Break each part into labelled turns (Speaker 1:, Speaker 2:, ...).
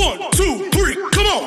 Speaker 1: 1, 2, 3, come on!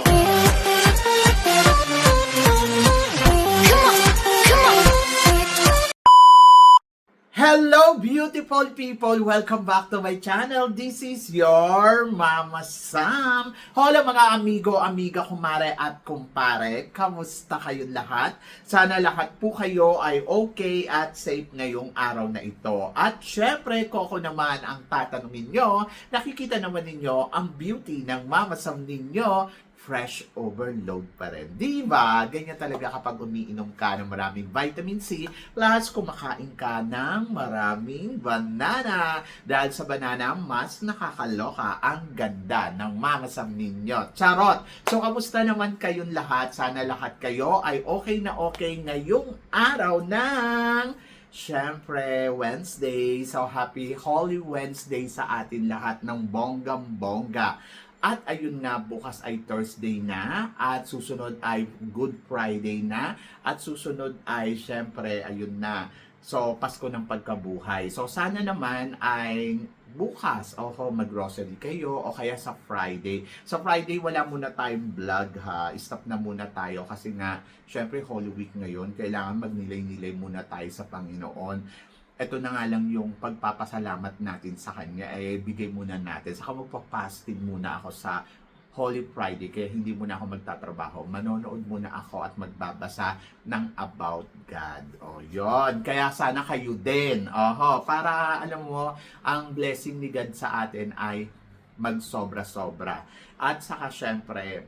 Speaker 2: Hello beautiful people! Welcome back to my channel. This is your Mama Sam. Hola mga amigo, amiga, kumare at kumpare. Kamusta kayong lahat? Sana lahat po kayo ay okay at safe ngayong araw na ito. At syempre, Coco naman ang tatanungin nyo. Nakikita naman ninyo ang beauty ng Mama Sam ninyo. Fresh overload pa rin. Diba? Ganyan talaga kapag umiinom ka ng maraming vitamin C plus kumakain ka ng maraming banana. Dahil sa banana, mas nakakaloka ang ganda ng mamasam ninyo. Charot! So, kamusta naman kayong lahat? Sana lahat kayo ay okay na okay ngayong araw ng syempre, Wednesday. So, happy Holy Wednesday sa atin lahat ng bonggam-bongga. At ayun nga, bukas ay Thursday na, at susunod ay Good Friday na, at susunod ay syempre, ayun na. So, Pasko ng Pagkabuhay. So, sana naman ay bukas, mag-grocery kayo, o kaya sa Friday. Sa Friday, wala muna tayong vlog ha. Stop na muna tayo kasi nga, syempre, Holy Week ngayon, kailangan magnilay-nilay muna tayo sa Panginoon. Ito na nga lang yung pagpapasalamat natin sa Kanya, bigay muna natin. Saka magpa-fasting muna ako sa Holy Friday, kaya hindi muna ako magtatrabaho. Manonood muna ako at magbabasa ng about God. Yon. Kaya sana kayo din. Para alam mo, ang blessing ni God sa atin ay magsobra-sobra. At saka syempre,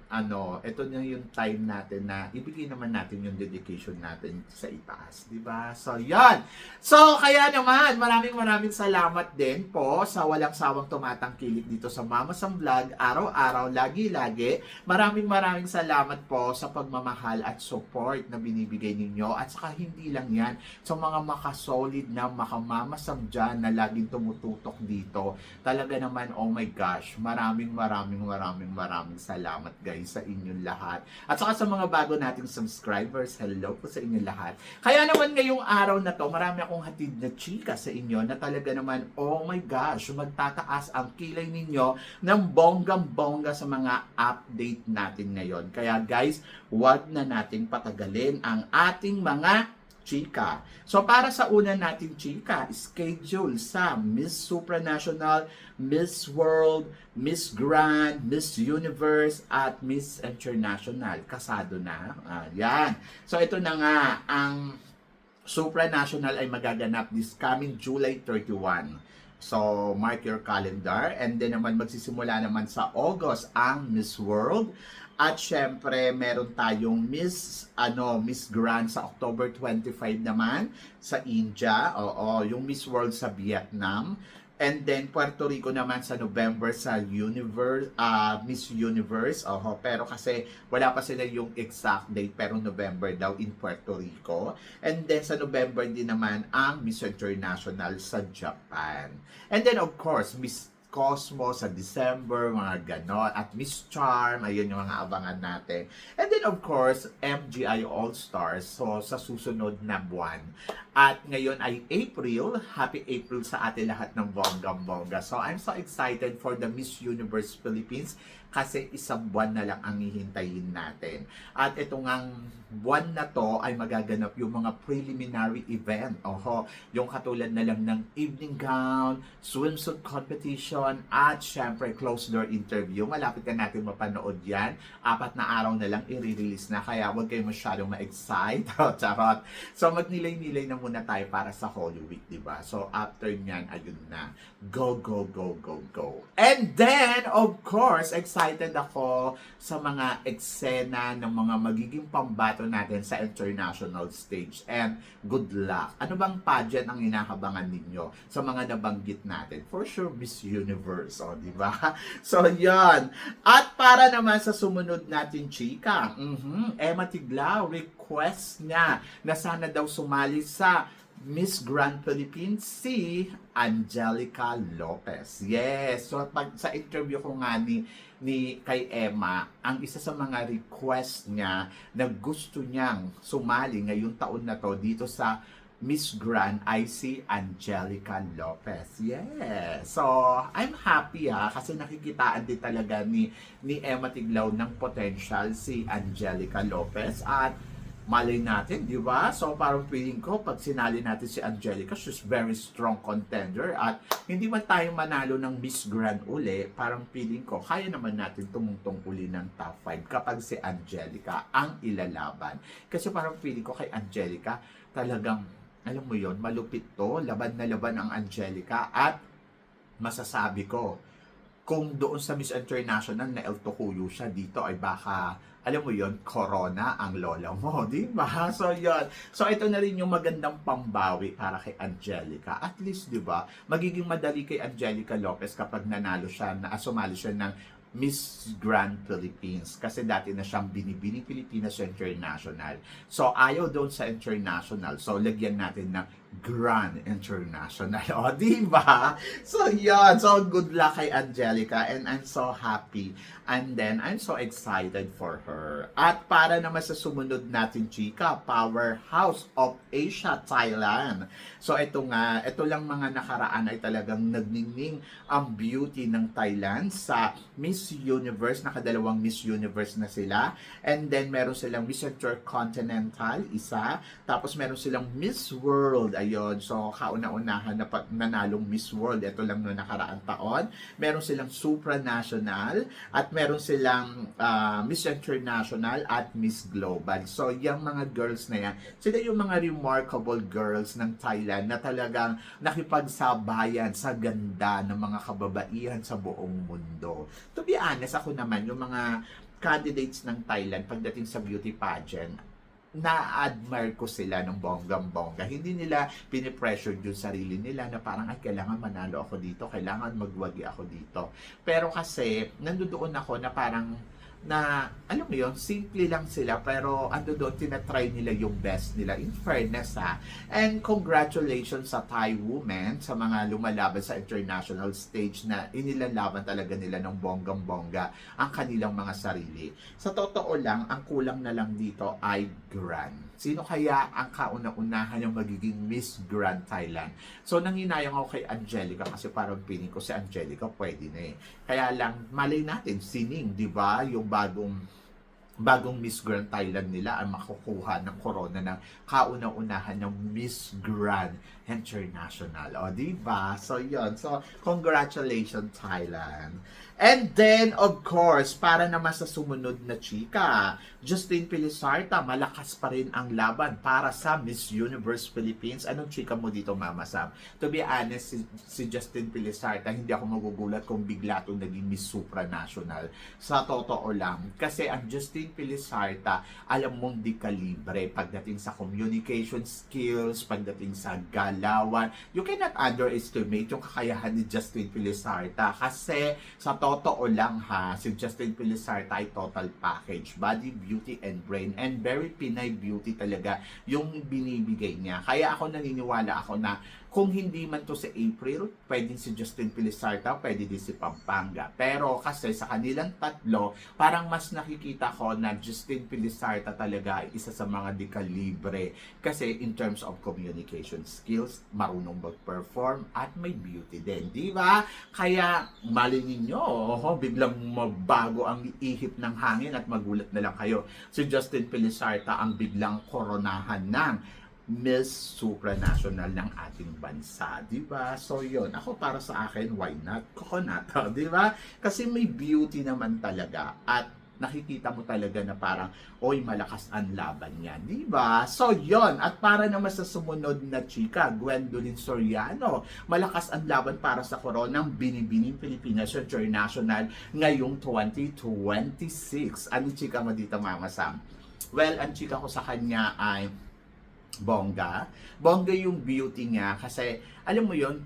Speaker 2: ito na yung time natin na ibigay naman natin yung dedication natin sa itaas, di ba? So, yan. So, kaya naman, maraming salamat din po sa walang sawang tumatangkilik dito sa Mama Sam Vlog, araw-araw, lagi-lagi. Maraming salamat po sa pagmamahal at support na binibigay ninyo. At saka hindi lang yan, sa mga makasolid na makamama Sam dyan na laging tumututok dito. Talaga naman, oh my gosh, maraming salamat guys sa inyong lahat. At saka sa mga bago nating subscribers, hello po sa inyong lahat. Kaya naman ngayong araw na to, marami akong hatid na chika sa inyo na talaga naman, oh my gosh, magtataas ang kilay ninyo ng bonggang-bongga sa mga update natin ngayon. Kaya guys, wag na nating patagalin ang ating mga chika. So para sa una nating chika, schedule sa Miss Supranational, Miss World, Miss Grand, Miss Universe, at Miss International. Kasado na. Yan. So ito na nga, ang Supranational ay magaganap this coming July 31. So, mark your calendar. And then naman, magsisimula naman sa August ang Miss World. At syempre, meron tayong Miss Grand sa October 25 naman sa India. Yung Miss World sa Vietnam. And then Puerto Rico naman sa November sa Miss Universe. Pero kasi wala pa sila yung exact date, pero November daw in Puerto Rico. And then sa November din naman ang Miss International sa Japan. And then of course, Miss Cosmo sa December, mga ganon. At Miss Charm, ayun yung mga abangan natin. And then of course, MGI All-Stars, so sa susunod na buwan. At ngayon ay April. Happy April sa atin lahat ng bonggam-bongga. So I'm so excited for the Miss Universe Philippines kasi isang buwan na lang ang hihintayin natin. At itong buwan na to ay magaganap yung mga preliminary event. Yung katulad na lang ng evening gown, swimsuit competition, at syempre closed door interview. Malapit na natin mapanood yan. 4 na araw na lang i-release na, kaya huwag kayo masyadong ma-excite. Charot. So magnilay-nilay na muna tayo para sa Holy Week, diba? So after nyan, ayun na. Go. And then, of course, excited ako sa mga eksena ng mga magiging pambato natin sa international stage. And good luck. Ano bang pageant ang inakabangan ninyo sa mga nabanggit natin? For sure, Miss Universe, di ba? So, yan. At para naman sa sumunod natin, chika, Emma Tiglao, request niya na sana daw sumali sa Miss Grand Philippines si Angelica Lopez. Yes. So sa interview ko nga ni kay Emma, ang isa sa mga request niya na gusto niyang sumali ngayong taon na to dito sa Miss Grand ay si Angelica Lopez. Yes. So, I'm happy kasi nakikitaan din talaga ni Emma Tiglao ng potential si Angelica Lopez at malay natin, di ba? So, parang feeling ko, pag sinali natin si Angelica, she's very strong contender at hindi man tayo manalo ng Miss Grand uli, parang feeling ko, kaya naman natin tumungtong uli ng top 5 kapag si Angelica ang ilalaban. Kasi parang feeling ko kay Angelica, talagang alam mo yon, malupit to, laban na laban ang Angelica at masasabi ko, kung doon sa Miss International na El Tocuyo siya, dito ay baka, alam mo yon, corona ang lola mo, di ba? So yon. So ito na rin yung magandang pambawi para kay Angelica. At least, di ba, magiging madali kay Angelica Lopez kapag nanalo siya, sumali siya ng Miss Grand Philippines kasi dati na siyang binibini Pilipinas International. So ayaw doon sa international. So lagyan natin ng Grand International. O, di ba? So yan. So good luck kay Angelica and I'm so happy. And then I'm so excited for her. At para naman sa sumunod natin, chika, Powerhouse of Asia, Thailand. So ito nga, ito lang mga nakaraan ay talagang nagningning ang beauty ng Thailand sa Miss Universe. Nakadalawang Miss Universe na sila. And then meron silang Miss Intercontinental, isa. Tapos meron silang Miss World. Ayun. So kauna-unahan na nanalong Miss World. Ito lang noong nakaraang taon. Meron silang Supranational at meron silang Miss International at Miss Global. So yung mga girls na yan, sila yung mga remarkable girls ng Thailand na talagang nakipagsabayan sa ganda ng mga kababaihan sa buong mundo. To be honest, ako naman, yung mga candidates ng Thailand pagdating sa beauty pageant, na-admire ko sila ng bonggang-bongga. Hindi nila pinipressure yung sarili nila na parang, ay, kailangan manalo ako dito, kailangan magwagi ako dito. Pero kasi, nandoon ako na parang, na, alam mo yun, simple lang sila, pero ando doon, tinatry nila yung best nila. In fairness, And congratulations sa Thai women, sa mga lumalaban sa international stage na inilalaban talaga nila ng bonggang-bongga ang kanilang mga sarili. Sa totoo lang, ang kulang na lang dito ay Grand. Sino kaya ang kauna-unahan yung magiging Miss Grand Thailand? So, nanginayang ako kay Angelica kasi parang piling ko si Angelica pwede na eh. Kaya lang, malay natin, sining, di ba? Yung bagong Miss Grand Thailand nila ang makukuha ng corona ng kauna-unahan ng Miss Grand International. O, diba? So, yun. So, congratulations, Thailand. And then, of course, para naman sa sumunod na chika, Justin Pilisarta, malakas pa rin ang laban para sa Miss Universe Philippines. Anong chika mo dito, Mama Sam? To be honest, si Justin Pilisarta, hindi ako magugulat kung bigla itong naging Miss Supranational. Sa totoo lang. Kasi ang Justin Pilisarta, alam mong di kalibre pagdating sa communication skills, pagdating sa galawan. You cannot underestimate yung kakayahan ni Justin Pilisarta kasi sa totoo lang si Justin Pilisarta ay total package, body, beauty, and brain, and very Pinay beauty talaga yung binibigay niya. Kaya ako naniniwala ako na kung hindi man to si April, pwedeng si Justin Pilisarta, pwede din si Pampanga. Pero kasi sa kanilang tatlo, parang mas nakikita ko na Justin Pilisarta talaga ay isa sa mga dekalibre. Kasi in terms of communication skills, marunong mag-perform at may beauty din. Di ba? Kaya mali ninyo, biglang magbago ang ihip ng hangin at magulat na lang kayo. Si Justin Pilisarta ang biglang koronahan ng Miss Supranational ng ating bansa, di ba? So yun, ako para sa akin, why not? Coconut, di ba? Kasi may beauty naman talaga at nakikita mo talaga na parang, oy, malakas ang laban yan, di ba? So yun, at para naman sa sumunod na chika, Gwendolyn Soriano, malakas ang laban para sa koronang Binibining Pilipinas International ngayong 2026. Ano chika mo dito, Mama Sam? Well, ang chika ko sa kanya ay bongga. Bongga yung beauty niya kasi, alam mo yon,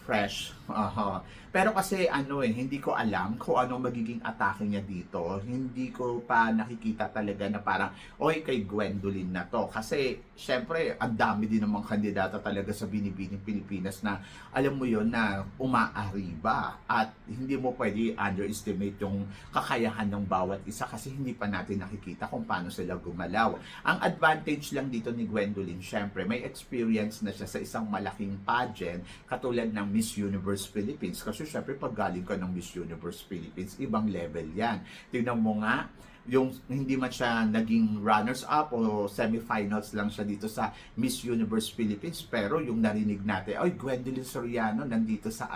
Speaker 2: fresh. Aha. Pero kasi hindi ko alam kung ano magiging atake niya dito. Hindi ko pa nakikita talaga na parang, oy, kay Gwendolyn na to. Kasi, syempre, ang dami din namang kandidata talaga sa Binibining Pilipinas na, alam mo yon na umaariba. At hindi mo pwede underestimate yung kakayahan ng bawat isa kasi hindi pa natin nakikita kung paano sila gumalaw. Ang advantage lang dito ni Gwendolyn, syempre, may experience na siya sa isang malaking pageant katulad ng Miss Universe Philippines. Kasi syempre, pag galing ka ng Miss Universe Philippines, ibang level yan. Tingnan mo nga, yung hindi man siya naging runners-up o semifinals lang siya dito sa Miss Universe Philippines, pero yung narinig natin, ay, Gwendolyn Soriano nandito sa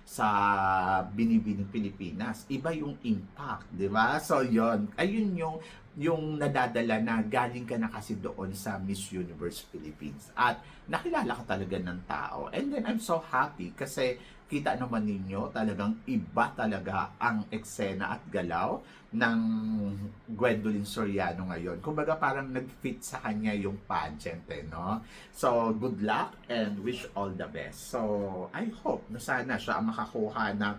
Speaker 2: sa Binibining Pilipinas. Iba yung impact, di ba? So, ayun yung nadadala na galing ka na kasi doon sa Miss Universe Philippines at nakilala ka talaga ng tao. And then I'm so happy kasi kita naman ninyo talagang iba talaga ang eksena at galaw ng Gwendolyn Soriano ngayon. Kumbaga parang nag-fit sa kanya yung pageant, no? So, good luck and wish all the best. So, I hope na sana siya ang makakuha ng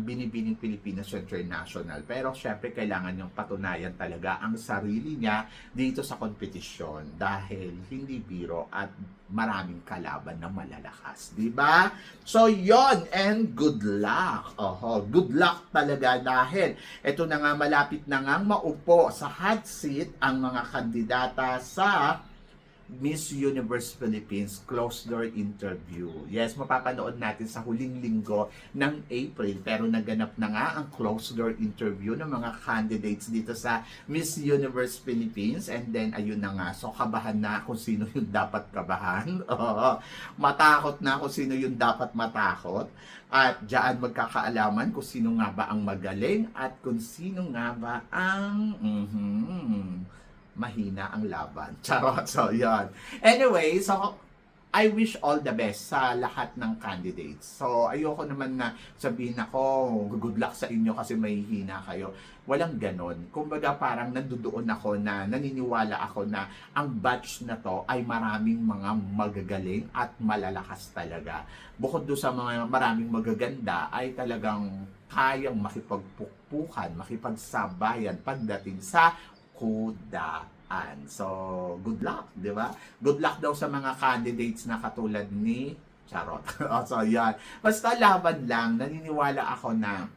Speaker 2: Binibining Pilipinas International. Pero syempre kailangan niyang patunayan talaga ang sarili niya dito sa kompetisyon dahil hindi biro at maraming kalaban na malalakas, di ba? So and good luck. Good luck talaga dahil ito na nga malapit na nga maupo sa hot seat ang mga kandidata sa Miss Universe Philippines closed door interview. Yes, mapapanood natin sa huling linggo ng April pero naganap na nga ang closed door interview ng mga candidates dito sa Miss Universe Philippines and then ayun na nga. So kabahan na kung sino yung dapat kabahan. Matakot na kung sino yung dapat matakot. At diyan magkakaalaman kung sino nga ba ang magaling at kung sino nga ba ang mahina ang laban. Charot. So, yan. Anyway, so, I wish all the best sa lahat ng candidates. So, ayoko naman na sabihin ako, good luck sa inyo kasi may hina kayo. Walang ganon. Kumbaga, parang nandoon ako na naniniwala ako na ang batch na to ay maraming mga magagaling at malalakas talaga. Bukod doon sa mga maraming magaganda, ay talagang kayang makipagpukpukan, makipagsabayan pagdating sa kudaan. So, good luck, di ba? Good luck daw sa mga candidates na katulad ni Charot. So, yan. Basta laban lang, naniniwala ako na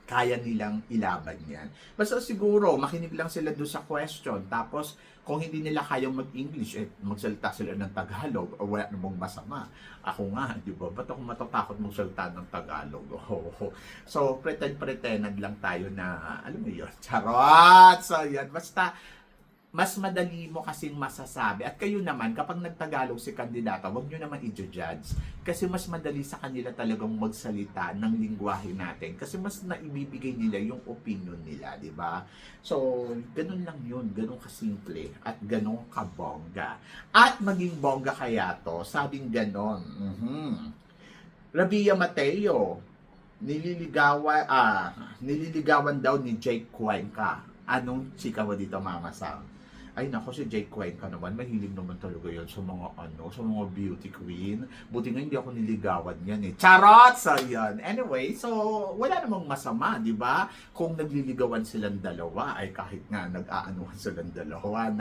Speaker 2: kaya nilang ilaban yan. Basta siguro, makinig lang sila doon sa question. Tapos, kung hindi nila kayang mag-English, magsalita sila ng Tagalog, o wala namang masama. Ako nga, di ba? Ba't ako matatakot magsalita ng Tagalog? So, pretend-pretend lang tayo na, alam mo yun, charot! So, yan. Basta, mas madali mo kasing masasabi. At kayo naman, kapag nagtagalog si kandidata, huwag nyo naman i-judge. Kasi mas madali sa kanila talagang magsalita ng lingwahe natin. Kasi mas naibibigay nila yung opinion nila, di ba? So, ganun lang yun. Ganun kasimple. At ganun kabongga. At maging bongga kaya to, sabing ganun. Rabia Mateo, nililigawan daw ni Jake Cuenca. Anong chika mo dito, Mama Sam? Ay nako, si Jake Cuenca naman, mahilig naman talaga yan sa mga sa mga beauty queen. Buti nga hindi ako niligawan yan eh. Charot! So yan. Anyway, so wala namang masama, di ba? Kung nagliligawan silang dalawa, ay kahit nga nag-aanuhan silang dalawa,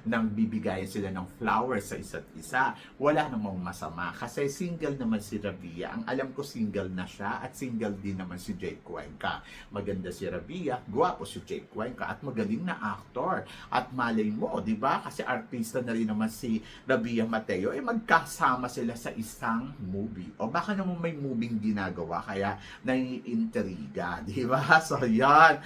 Speaker 2: nang bibigayan sila ng flowers sa isa't isa, wala namang masama. Kasi single naman si Rabia. Ang alam ko single na siya at single din naman si Jake Cuenca. Maganda si Rabia, guwapo si Jake Cuenca at magaling na actor. At malay mo, di ba? Kasi artista na rin naman si Rabia Mateo, magkasama sila sa isang movie. O baka naman may moving ginagawa, kaya naiintriga, di ba? So, yan.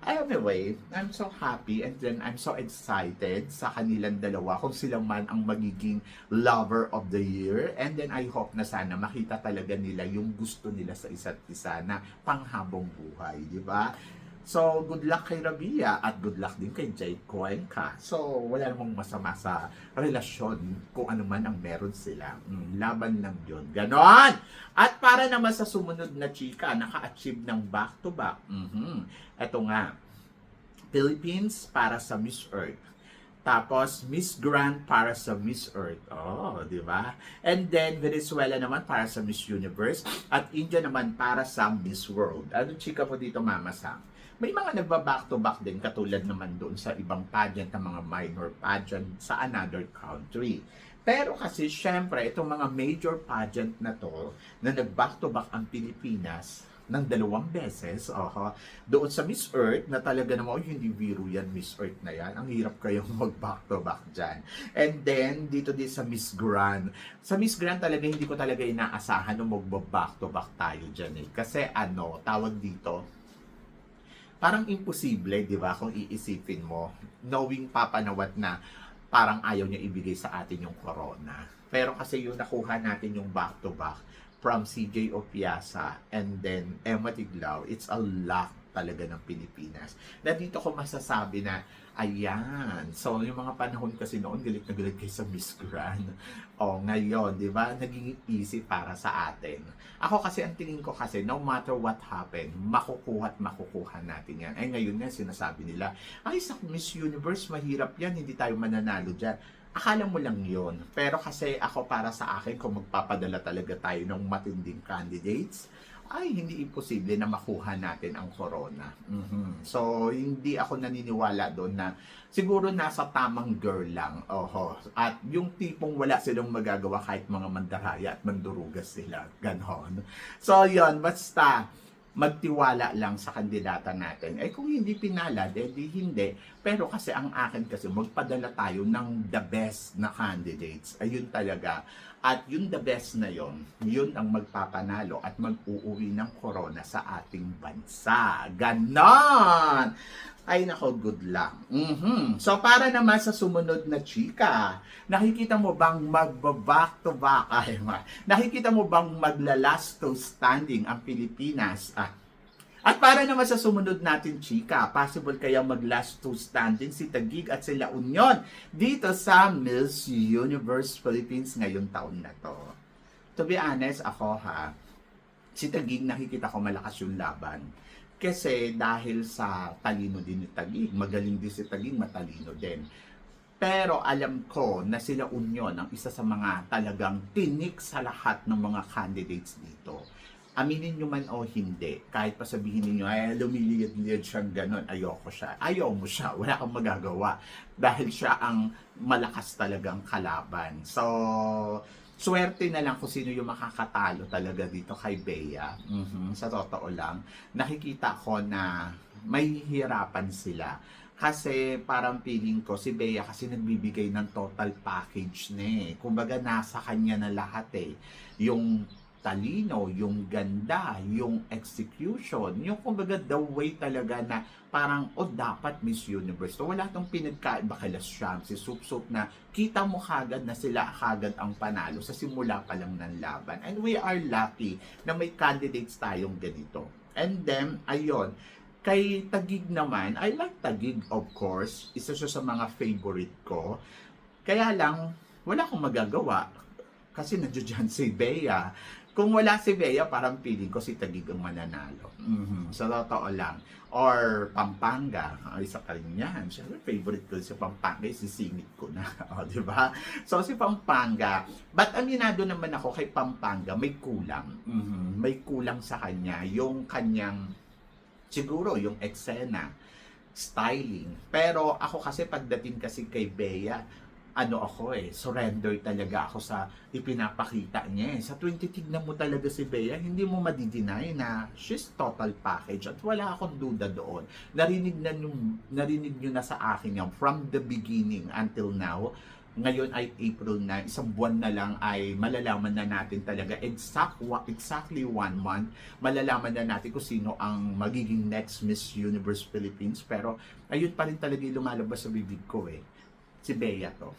Speaker 2: Anyway, I'm so happy and then I'm so excited sa kanilang dalawa kung sila man ang magiging lover of the year. And then I hope na sana makita talaga nila yung gusto nila sa isa't isa na panghabang buhay, di ba? So, good luck kay Rabia at good luck din kay Jake Cuenca. So, wala namang masama sa relasyon kung ano man ang meron sila. Laban lang yun. Ganon! At para naman sa sumunod na chika, naka-achieve ng back-to-back. Ito nga, Philippines para sa Miss Earth. Tapos, Miss Grand para sa Miss Earth. Oh, di ba? And then, Venezuela naman para sa Miss Universe. At India naman para sa Miss World. Ano chika po dito, Mama Sam? May mga nagba-back-to-back din, katulad naman doon sa ibang pageant ng mga minor pageant sa another country. Pero kasi, syempre, itong mga major pageant na to, na nag-back-to-back ang Pilipinas, ng 2 beses, doon sa Miss Earth, na talaga naman, hindi biro yan, Miss Earth na yan. Ang hirap kayong mag-back-to-back dyan. And then, dito din sa Miss Grand. Sa Miss Grand talaga, hindi ko talaga inaasahan na mag-back-to-back tayo dyan eh. Kasi tawag dito, parang imposible, di ba, kung iisipin mo, knowing papanawat na parang ayaw niya ibigay sa atin yung corona. Pero kasi yung nakuha natin yung back-to-back, from CJ Opiasa and then Emma Tiglao, it's a lot talaga ng Pilipinas. Na dito ko masasabi na, ayan, so yung mga panahon kasi noon, galit na galit kayo sa Miss Grand. O ngayon, di ba, naging easy para sa atin. Ako kasi, ang tingin ko kasi, no matter what happen, makukuha at makukuha natin yan. Ay ngayon nga, sinasabi nila, ay sa Miss Universe, mahirap yan, hindi tayo mananalo dyan. Akala mo lang yun. Pero kasi ako, para sa akin, kung magpapadala talaga tayo ng matinding candidates, ay hindi imposible na makuha natin ang corona. So, hindi ako naniniwala doon na siguro nasa tamang girl lang. At yung tipong wala silang magagawa kahit mga mandaraya at mandurugas sila. Ganon. So, yun. Basta, magtiwala lang sa kandidata natin. Kung hindi pinalad, di hindi. Pero kasi ang akin kasi, magpadala tayo ng the best na candidates. Ayun talaga. At yung the best na yun ang magpapanalo at mag-uuwi ng corona sa ating bansa. Ganon! Ay nako, good luck. So para naman sa sumunod na chika, nakikita mo bang magba-back to back? Nakikita mo bang magla-last to standing ang Pilipinas? At para naman sa sumunod natin chika, possible kaya mag-last to standing si Taguig at si La Union dito sa Miss Universe Philippines ngayong taon na to. To be honest, ako si Taguig nakikita ko malakas yung laban. Kasi dahil sa talino din ni Taguig, magaling din si Taguig, matalino din. Pero alam ko na sila Union ang isa sa mga talagang tinik sa lahat ng mga candidates dito. Aminin nyo man o hindi, kahit pa sabihin ninyo, ay lumiliyad-liyad siyang ganon, ayoko siya. Ayaw mo siya, wala kang magagawa. Dahil siya ang malakas talagang kalaban. So, swerte na lang kung sino yung makakatalo talaga dito kay Bea. Sa totoo lang, nakikita ko na may hirapan sila. Kasi parang feeling ko, si Bea kasi nagbibigay ng total package na Kumbaga, nasa kanya na lahat Yung talino, yung ganda, yung execution, yung kumbaga the way talaga na parang, dapat Miss Universe. So, wala tong pinagkaiba kay Sham, si Sup na kita mo kagad na sila kagad ang panalo sa simula pa lang ng laban. And we are lucky na may candidates tayong ganito. And then, ayun, kay Taguig naman, I like Taguig of course, isa siya sa mga favorite ko. Kaya lang, wala akong magagawa kasi nandiyan si Bea. Kung wala si Bea, parang feeling ko si Taguig ang mananalo. Sa totoo lang. Or Pampanga, isa ka rin yan. Siyempre, favorite ko si Pampanga, sisingit ko na. Diba? So, si Pampanga, but aminado naman ako kay Pampanga, may kulang. May kulang sa kanya. Yung kanyang, siguro, yung eksena, styling. Pero ako kasi, pagdating kasi kay Bea, surrender talaga ako sa ipinapakita niya. Sa 20 tignan mo talaga si Bea, hindi mo madideny na she's total package at wala akong duda doon. Narinig nyo na sa akin yan from the beginning until now. Ngayon ay April na, isang buwan na lang ay malalaman na natin talaga exactly 1 month, malalaman na natin kung sino ang magiging next Miss Universe Philippines. Pero ayun pa rin talaga yung lumalabas sa bibig ko si Bea to.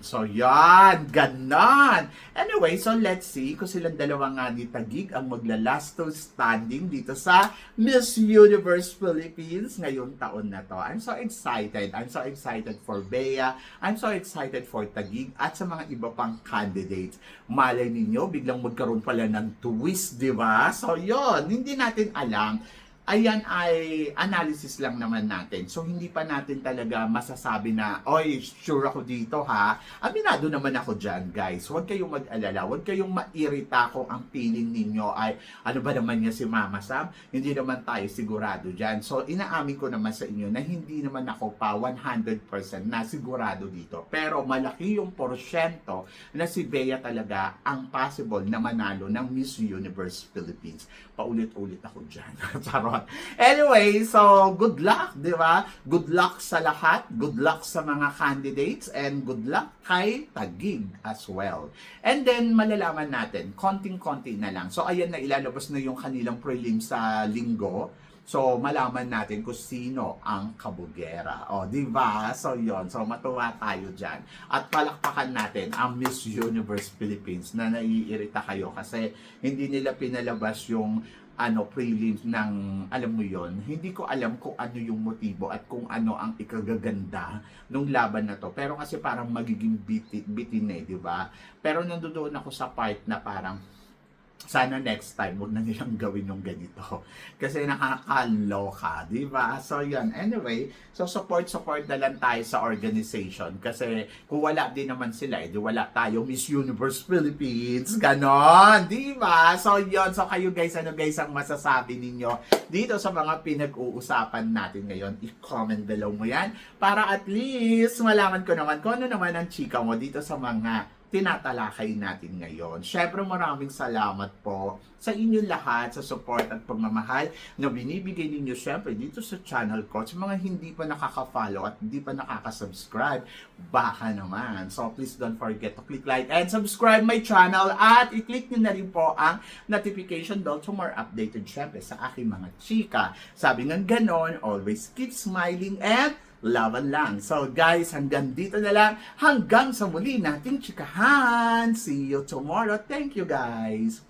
Speaker 2: So, yan. Ganon. Anyway, so let's see kung silang dalawa nga ni Taguig ang magla-last to standing dito sa Miss Universe Philippines ngayong taon na to. I'm so excited. I'm so excited for Bea. I'm so excited for Taguig at sa mga iba pang candidates. Malay ninyo, biglang magkaroon pala ng twist, di ba? So, yon, hindi natin alam ayan ay analysis lang naman natin. So, hindi pa natin talaga masasabi na, oy, sure ako dito ha. Aminado naman ako dyan, guys. Huwag kayong mag-alala. Huwag kayong mairita kung ang feeling ninyo ay, ano ba naman niya si Mama Sam? Hindi naman tayo sigurado dyan. So, inaamin ko naman sa inyo na hindi naman ako pa 100% na sigurado dito. Pero malaki yung porsyento na si Bea talaga ang possible na manalo ng Miss Universe Philippines. Paulit-ulit ako dyan. Charot. Anyway, so good luck, di ba? Good luck sa lahat. Good luck sa mga candidates and good luck kay Taguig as well. And then, malalaman natin, konting-konti na lang. So, ayan na, ilalabas na yung kanilang prelim sa linggo. So, malaman natin kung sino ang kabugera. O, di ba? So, yon. So, matuwa tayo dyan. At palakpakan natin ang Miss Universe Philippines na naiirita kayo kasi hindi nila pinalabas yung prelims ng, alam mo yon, hindi ko alam kung ano yung motibo at kung ano ang ikagaganda nung laban na to. Pero kasi parang magiging bitin di ba? Pero nandoon ako sa part na parang, sana next time, huwag na nilang gawin yung ganito. Kasi nakakaloka, di ba? So, yun. Anyway, so support na lang tayo sa organization. Kasi kung wala din naman sila, di wala tayo Miss Universe Philippines. Ganon, di ba? So, yun. So, kayo guys, ano guys ang masasabi ninyo dito sa mga pinag-uusapan natin ngayon? I-comment below mo yan para at least malaman ko naman kung ano naman ang chika mo dito sa mga tinatalakay natin ngayon. Syempre maraming salamat po sa inyong lahat, sa support at pagmamahal na binibigay ninyo syempre dito sa channel ko. Sa mga hindi pa nakaka-follow at hindi pa nakaka-subscribe, baka naman. So please don't forget to click like and subscribe my channel at i-click nyo na rin po ang notification bell to more updated syempre sa aking mga chika. Sabi ng ganon, always keep smiling and laban lang. So guys, hanggang dito na lang. Hanggang sa muli nating chikahan. See you tomorrow. Thank you guys.